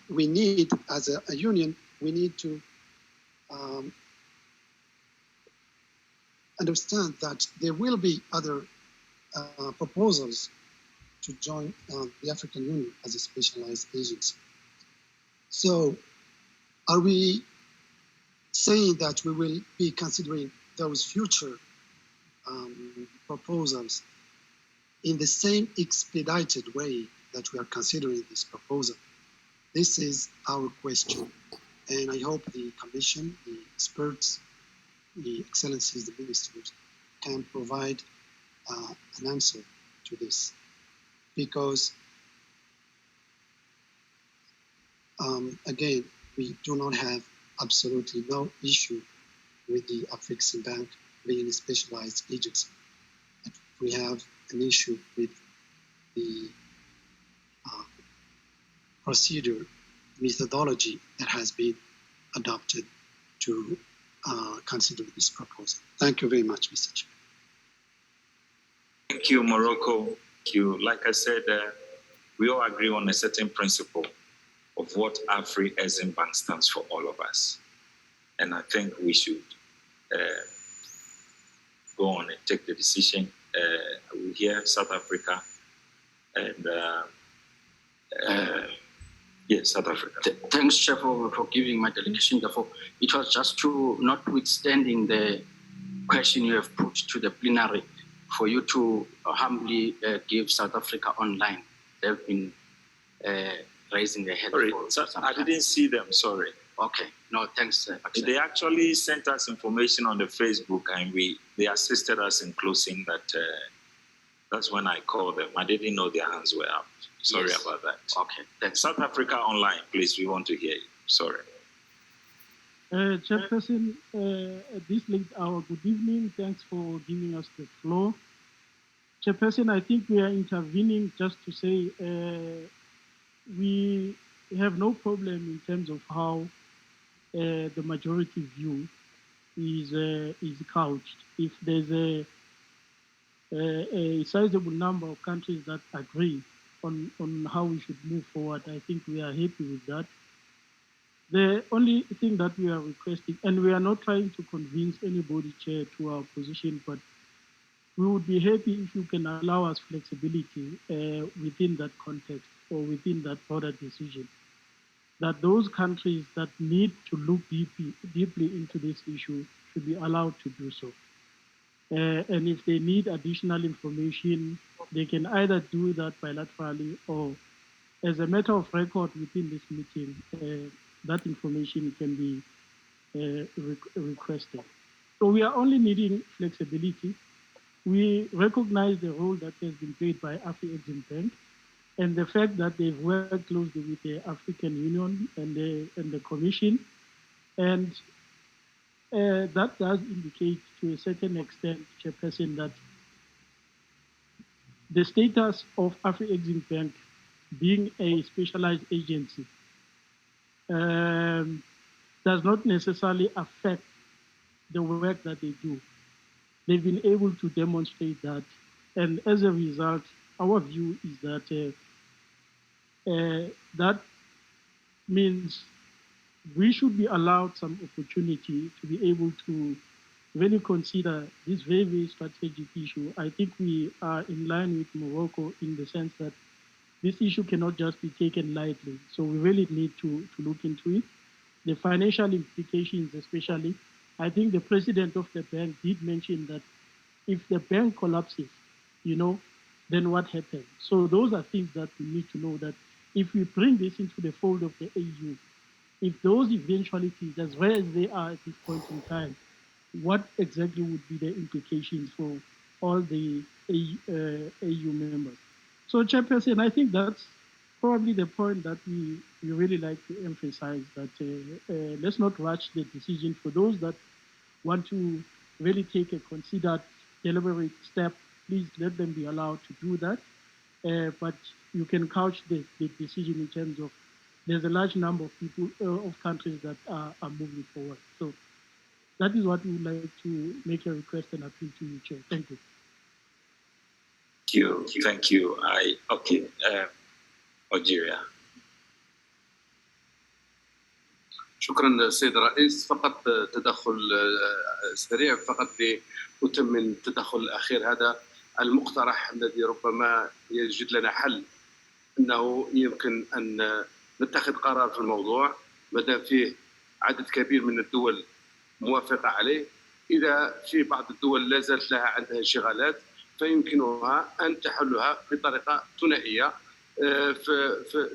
Speaker 6: we need, as a union, we need to understand that there will be other proposals to join the African Union as a specialized agency. So are we saying that we will be considering those future proposals in the same expedited way that we are considering this proposal? This is our question. And I hope the Commission, the experts, the excellencies, the ministers can provide an answer to this. Because, again, we do not have absolutely no issue with the Afreximbank being a specialized agency. We have an issue with the procedure, methodology that has been adopted to consider this proposal. Thank you very much, Mr. Chair.
Speaker 1: Thank you, Morocco. Thank you. Like I said, we all agree on a certain principle of what Afreximbank stands for all of us. And I think we should go on and take the decision. We hear South Africa and yes, South Africa.
Speaker 15: Thanks, Chair, for giving my delegation. Therefore, it was just to, notwithstanding the question you have put to the plenary, for you to humbly give South Africa online. They've been raising their head.
Speaker 1: Sorry, I didn't see them, sorry.
Speaker 15: Okay, no, thanks.
Speaker 1: They actually sent us information on the Facebook and they assisted us in closing that. That's when I called them. I didn't know their hands were up. Sorry about that.
Speaker 15: Okay, thanks.
Speaker 1: South Africa online, please, we want to hear you. Sorry.
Speaker 16: Chairperson, at this late hour, good evening. Thanks for giving us the floor. Chairperson, I think we are intervening just to say we have no problem in terms of how the majority view is couched. If there's a sizable number of countries that agree on how we should move forward, I think we are happy with that. The only thing that we are requesting, and we are not trying to convince anybody, Chair, to our position, but we would be happy if you can allow us flexibility within that context or within that broader decision, that those countries that need to look deeply into this issue should be allowed to do so. And if they need additional information, they can either do that bilaterally or as a matter of record within this meeting, that information can be requested. So we are only needing flexibility. We recognize the role that has been played by Afreximbank and the fact that they've worked closely with the African Union and the Commission. And that does indicate to a certain extent, Chairperson, that the status of Afreximbank being a specialized agency does not necessarily affect the work that they do. They've been able to demonstrate that. And as a result, our view is that that means we should be allowed some opportunity to be able to really consider this very, very strategic issue. I think we are in line with Morocco in the sense that this issue cannot just be taken lightly. So we really need to look into it. The financial implications especially, I think the president of the bank did mention that if the bank collapses, then what happens? So those are things that we need to know, that if we bring this into the fold of the AU, if those eventualities, as well as they are at this point in time, what exactly would be the implications for all the AU members? So, Chairperson, I think that's probably the point that we really like to emphasize, that let's not rush the decision. For those that want to really take a considered, deliberate step, please let them be allowed to do that. But you can couch the decision in terms of there's a large number of people, of countries that are moving forward. So That is what we would like to make a request and appeal to you, Chair. Thank you.
Speaker 1: Thank you. Algeria.
Speaker 3: شكرا سيد الرئيس. فقط تدخل سريع فقط لأتمم التدخل الأخير هذا المقترح الذي ربما يجد لنا حل، أنه يمكن أن نتخذ قرار في الموضوع ما دام فيه عدد كبير من الدول موافقة عليه. إذا في بعض الدول لا زالت لها عندها انشغالات فيمكنها أن تحلها بطريقة ثنائية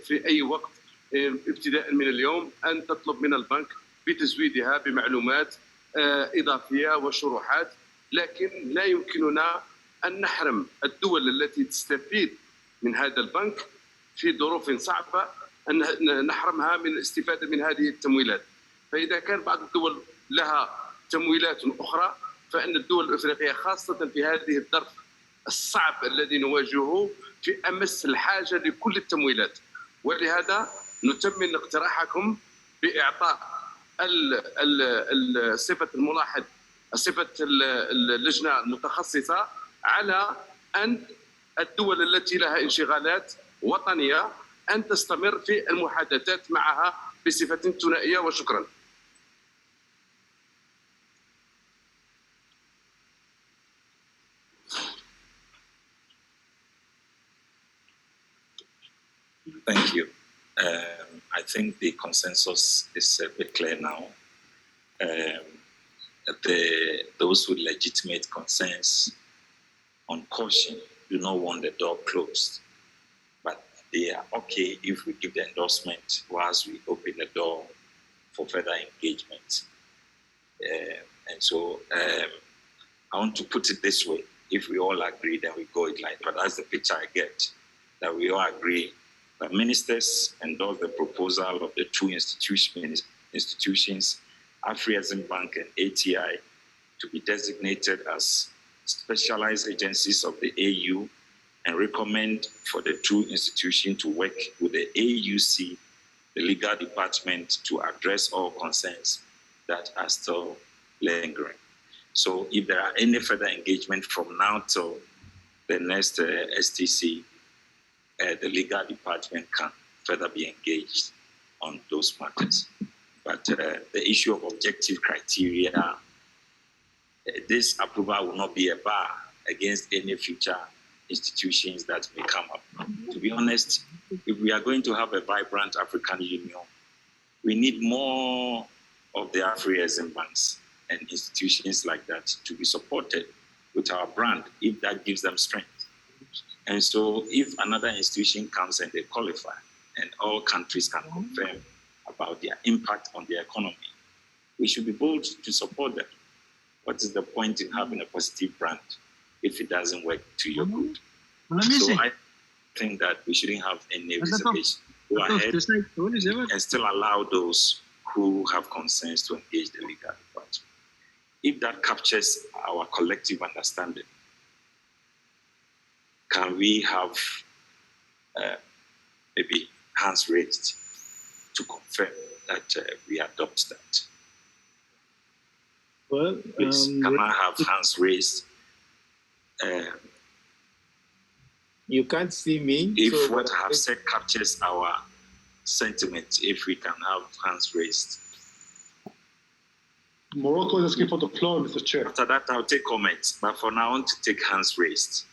Speaker 3: في أي وقت ابتداء من اليوم، أن تطلب من البنك بتزويدها بمعلومات إضافية وشروحات. لكن لا يمكننا أن نحرم الدول التي تستفيد من هذا البنك في ظروف صعبة أن نحرمها من الاستفادة من هذه التمويلات. فإذا كان بعض الدول لها تمويلات أخرى فإن الدول الأفريقية خاصة في هذه الظرف الصعب الذي نواجهه في أمس الحاجة لكل التمويلات. ولهذا نتمم اقتراحكم بإعطاء صفة الملاحظ، صفة اللجنة المتخصصة، على أن الدول التي لها انشغالات وطنية أن تستمر في المحادثات معها بصفة ثنائية. وشكرا.
Speaker 1: Thank you. I think the consensus is a bit clear now. Those with legitimate concerns on caution do not want the door closed, but they are okay if we give the endorsement whilst we open the door for further engagement. And so I want to put it this way. If we all agree, then we go it like, but that's the picture I get, that we all agree that ministers endorse the proposal of the two institutions, Afrexim Bank and ATI, to be designated as specialized agencies of the AU, and recommend for the two institutions to work with the AUC, the legal department, to address all concerns that are still lingering. So if there are any further engagement from now till the next STC, the legal department can further be engaged on those matters. But the issue of objective criteria, this approval will not be a bar against any future institutions that may come up. To be honest, if we are going to have a vibrant African Union, we need more of the Afrexim banks and institutions like that to be supported with our brand, if that gives them strength. And so if another institution comes and they qualify, and all countries can confirm about their impact on the economy, we should be bold to support them. What is the point in having a positive brand if it doesn't work to your good? So I think that we shouldn't have any reservation. Go ahead and still allow those who have concerns to engage the legal department. If that captures our collective understanding, can we have maybe hands raised to confirm that we adopt that?
Speaker 5: Well,
Speaker 1: please, can I have hands raised?
Speaker 5: You can't see me.
Speaker 1: If
Speaker 5: so
Speaker 1: what I have said captures our sentiment, if we can have hands raised.
Speaker 17: Morocco is asking for the floor, Mr. Chair.
Speaker 1: After that, I'll take comments, but for now, I want to take hands raised.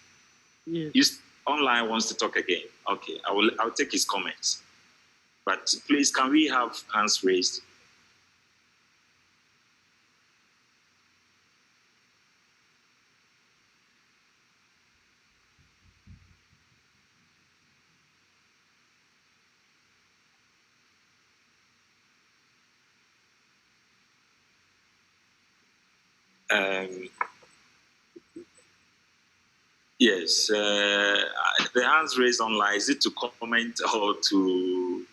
Speaker 16: Yes.
Speaker 1: Online wants to talk again. Okay, I'll take his comments. But please, can we have hands raised? Yes, the hands raised online, is it to comment or to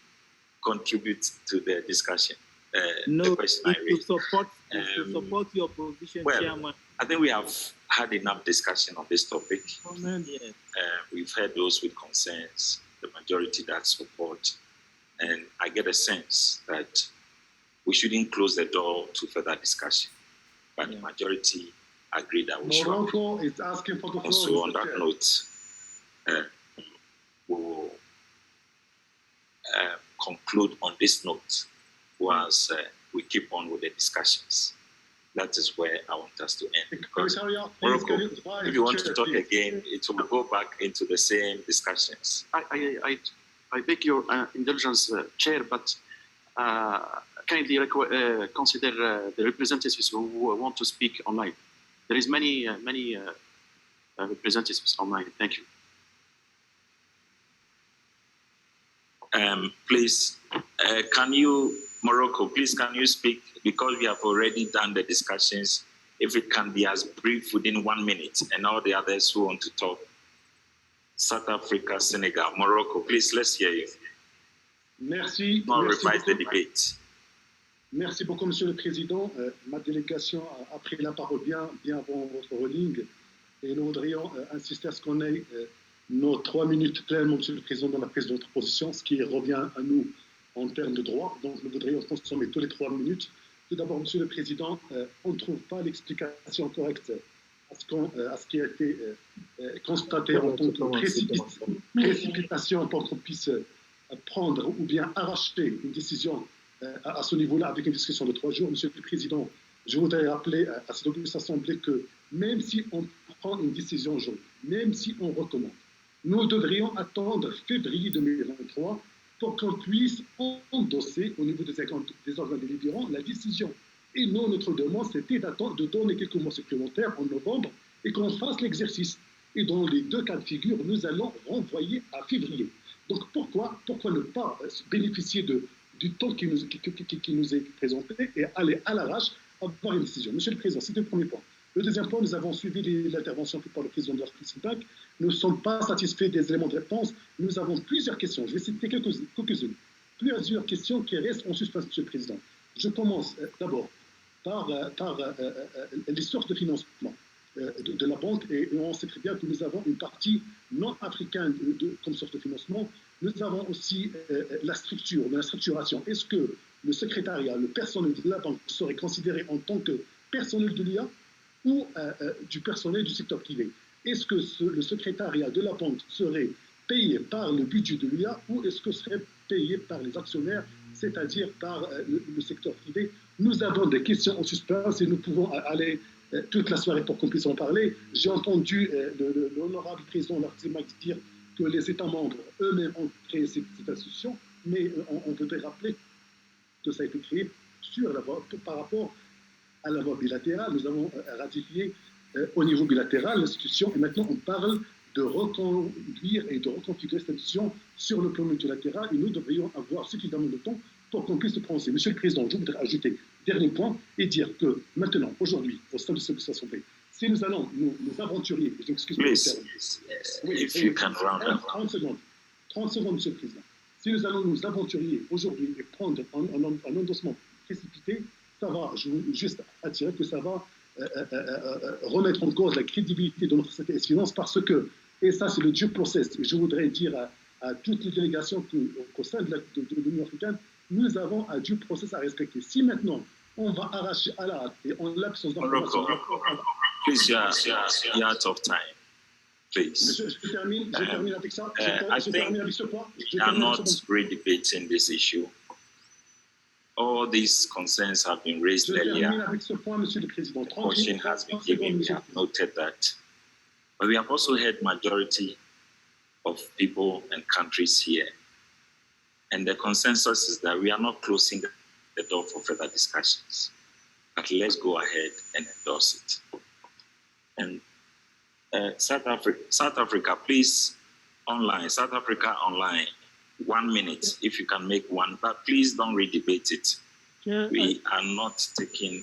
Speaker 1: contribute to the discussion?
Speaker 5: No,
Speaker 1: the question I raised.
Speaker 5: To support your position,
Speaker 1: well,
Speaker 5: Chairman.
Speaker 1: I think we have had enough discussion on this topic.
Speaker 5: Yes.
Speaker 1: We've heard those with concerns, the majority that support, and I get a sense that we shouldn't close the door to further discussion. but the majority agreed that we should.
Speaker 17: Morocco is asking for the floor.
Speaker 1: Also, on that note, we will conclude on this note once we keep on with the discussions. That is where I want us to end. Because Morocco, if you want to talk again, it will go back into the same discussions.
Speaker 14: I beg your indulgence, Chair, but kindly consider the representatives who want to speak online. There is many representatives online. Thank you.
Speaker 1: Please, Morocco, please can you speak, because we have already done the discussions, if it can be as brief within 1 minute, and all the others who want to talk. South Africa, Senegal, Morocco, please, let's hear you.
Speaker 17: Merci.
Speaker 1: Don't revise the debate.
Speaker 17: Merci beaucoup, Monsieur le Président. Ma délégation a pris la parole bien avant votre ruling, et nous voudrions insister à ce qu'on ait nos 3 minutes pleinement, Monsieur le Président, dans la prise de notre position, ce qui revient à nous en termes de droit. Donc, nous voudrions consommer tous les 3 minutes. Tout d'abord, Monsieur le Président, on ne trouve pas l'explication correcte à ce qui a été constaté en tant que précipitation pour qu'on puisse prendre ou bien arracher une décision à ce niveau-là avec une discussion de 3 jours. Monsieur le Président, je voudrais rappeler à cette auguste assemblée que même si on prend une décision aujourd'hui, même si on recommande, nous devrions attendre février 2023 pour qu'on puisse endosser au niveau des organes délibérants la décision. Et non, notre demande, c'était de donner quelques mois supplémentaires en novembre et qu'on fasse l'exercice. Et dans les 2 cas de figure, nous allons renvoyer à février. Donc pourquoi ne pas bénéficier du temps qui nous est présenté et aller à l'arrache, avoir une décision. Monsieur le Président, c'était le premier point. Le deuxième point, nous avons suivi l'intervention faite par le président de la République. Nous ne sommes pas satisfaits des éléments de réponse. Nous avons plusieurs questions. Je vais citer quelques-unes. Plusieurs questions qui restent en suspens, Monsieur le Président. Je commence d'abord par les sources de financement de la banque. Et on sait très bien que nous avons une partie non africaine comme source de financement. Nous avons aussi la structuration. Est-ce que le secrétariat, le personnel de la banque serait considéré en tant que personnel de l'IA ou du personnel du secteur privé? Est-ce que le secrétariat de la banque serait payé par le budget de l'IA ou est-ce que serait payé par les actionnaires, c'est-à-dire par le secteur privé? Nous avons des questions en suspens et nous pouvons aller toute la soirée pour qu'on puisse en parler. J'ai entendu l'honorable président Lartimac dire que les États membres eux-mêmes ont créé cette institution, mais on voudrait rappeler que ça a été créé par rapport à la voie bilatérale. Nous avons ratifié au niveau bilatéral l'institution et maintenant on parle de reconduire et de reconfigurer cette institution sur le plan multilatéral et nous devrions avoir suffisamment de temps pour qu'on puisse se prononcer. Monsieur le Président, je voudrais ajouter dernier point et dire que maintenant, aujourd'hui, au sein de cette assemblée, si nous allons nous aventurier, excusez-moi, oui, 30 secondes, Monsieur le Président. Si nous allons nous aventurier aujourd'hui et prendre un endossement précipité, ça va, je veux juste attirer que ça va remettre en cause la crédibilité de notre société finance parce que, et ça c'est le due process, et je voudrais dire à toutes les délégations qu'au sein de l'Union africaine, nous avons un due process à respecter. Si maintenant on va arracher à la hâte et en l'absence d'information...
Speaker 1: Please, you're out of time. Please.
Speaker 17: Je termine avec ça.
Speaker 1: I think we are not re-debating this issue. All these concerns have been raised earlier. Caution has been given. We have noted that. But we have also heard majority of people and countries here. And the consensus is that we are not closing the door for further discussions. But let's go ahead and endorse it. And South Africa, please, online. South Africa online. 1 minute, if you can make one, but please don't re-debate it. Yeah, we are not taking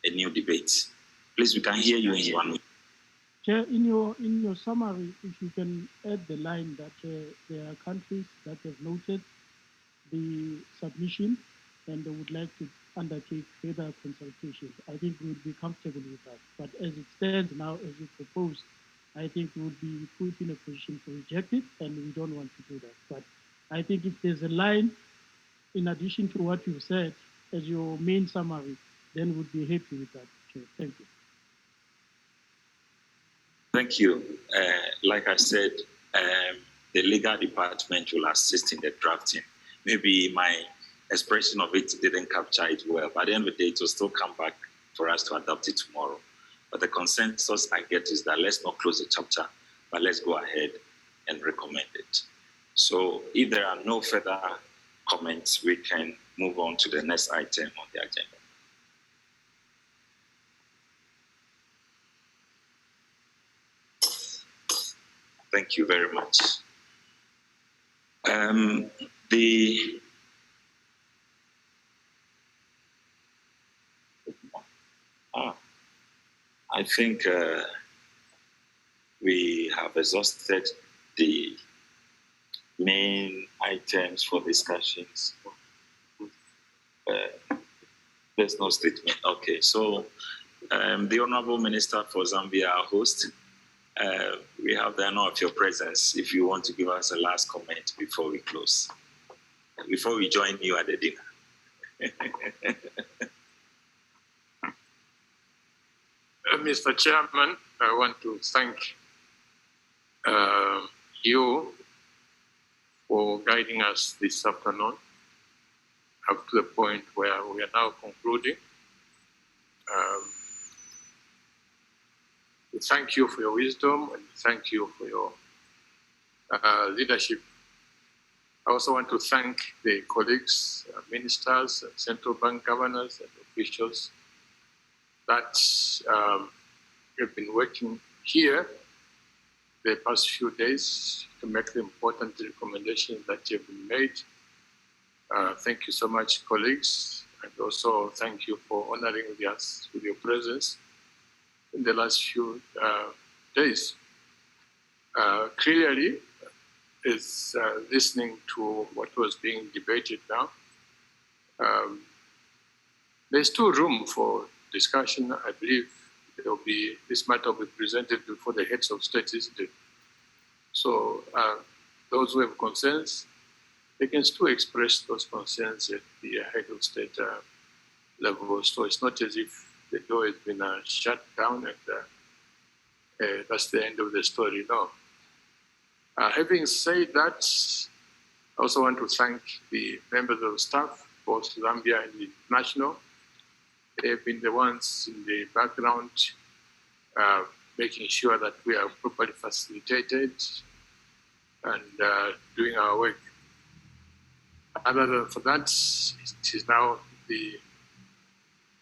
Speaker 1: a new debate. Please, we can hear you in 1 minute.
Speaker 16: Chair, in your summary, if you can add the line that there are countries that have noted the submission and they would like to undertake further consultations, I think we would be comfortable with that. But as it stands now, as you proposed, I think we would be put in a position to reject it, and we don't want to do that. But I think if there's a line, in addition to what you've said, as your main summary, then we'd be happy with that. Okay, thank you.
Speaker 1: Thank you. Like I said, the legal department will assist in the drafting. Maybe my expression of it didn't capture it well, but at the end of the day, it will still come back for us to adopt it tomorrow. But the consensus I get is that let's not close the chapter, but let's go ahead and recommend it. So if there are no further comments, we can move on to the next item on the agenda. Thank you very much. I think we have exhausted the main items for discussions. There's no statement. Okay, so the Honorable Minister for Zambia, our host, we have the honor of your presence if you want to give us a last comment before we close, before we join you at the dinner.
Speaker 18: Mr. Chairman, I want to thank you for guiding us this afternoon up to the point where we are now concluding. We thank you for your wisdom and thank you for your leadership. I also want to thank the colleagues, ministers, central bank governors and officials that have been working here the past few days to make the important recommendations that have been made. Thank you so much, colleagues, and also thank you for honoring us with your presence in the last few days. Clearly, is listening to what was being debated now. There's still room for discussion. I believe this matter will be presented before the heads of state, isn't it? So those who have concerns, they can still express those concerns at the head of state level. So it's not as if the door has been shut down and that's the end of the story. No. Having said that, I also want to thank the members of staff, both Zambia and international. They have been the ones in the background making sure that we are properly facilitated and doing our work. Other than for that, it is now the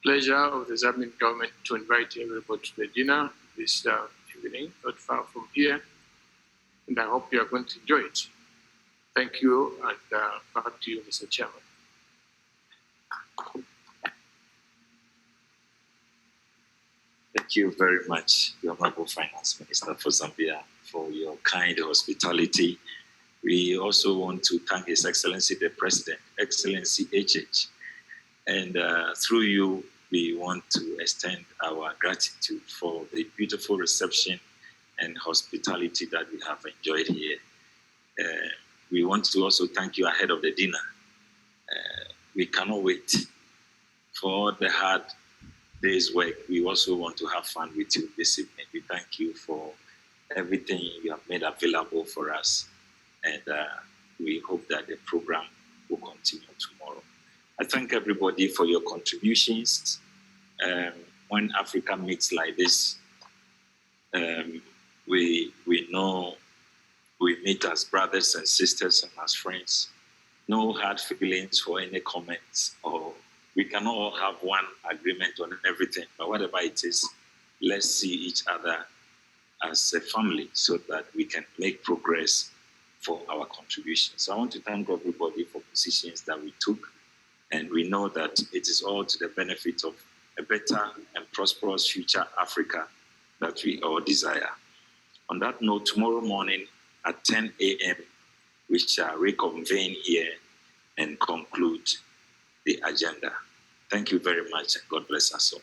Speaker 18: pleasure of the Zambian government to invite everybody to the dinner this evening, not far from here. And I hope you are going to enjoy it. Thank you, and back to you, Mr. Chairman.
Speaker 1: Thank you very much, the Honorable Finance Minister for Zambia, for your kind hospitality. We also want to thank His Excellency the President, Excellency HH. And through you, we want to extend our gratitude for the beautiful reception and hospitality that we have enjoyed here. We want to also thank you ahead of the dinner. We cannot wait for all the hard day's work. We also want to have fun with you this evening. We thank you for everything you have made available for us. And we hope that the program will continue tomorrow. I thank everybody for your contributions. When Africa meets like this, we know we meet as brothers and sisters and as friends. No hard feelings for any comments, or we cannot all have one agreement on everything, but whatever it is, let's see each other as a family so that we can make progress for our contributions. So I want to thank everybody for positions that we took, and we know that it is all to the benefit of a better and prosperous future Africa that we all desire. On that note, tomorrow morning at 10 a.m., we shall reconvene here and conclude the agenda. Thank you very much, and God bless us all.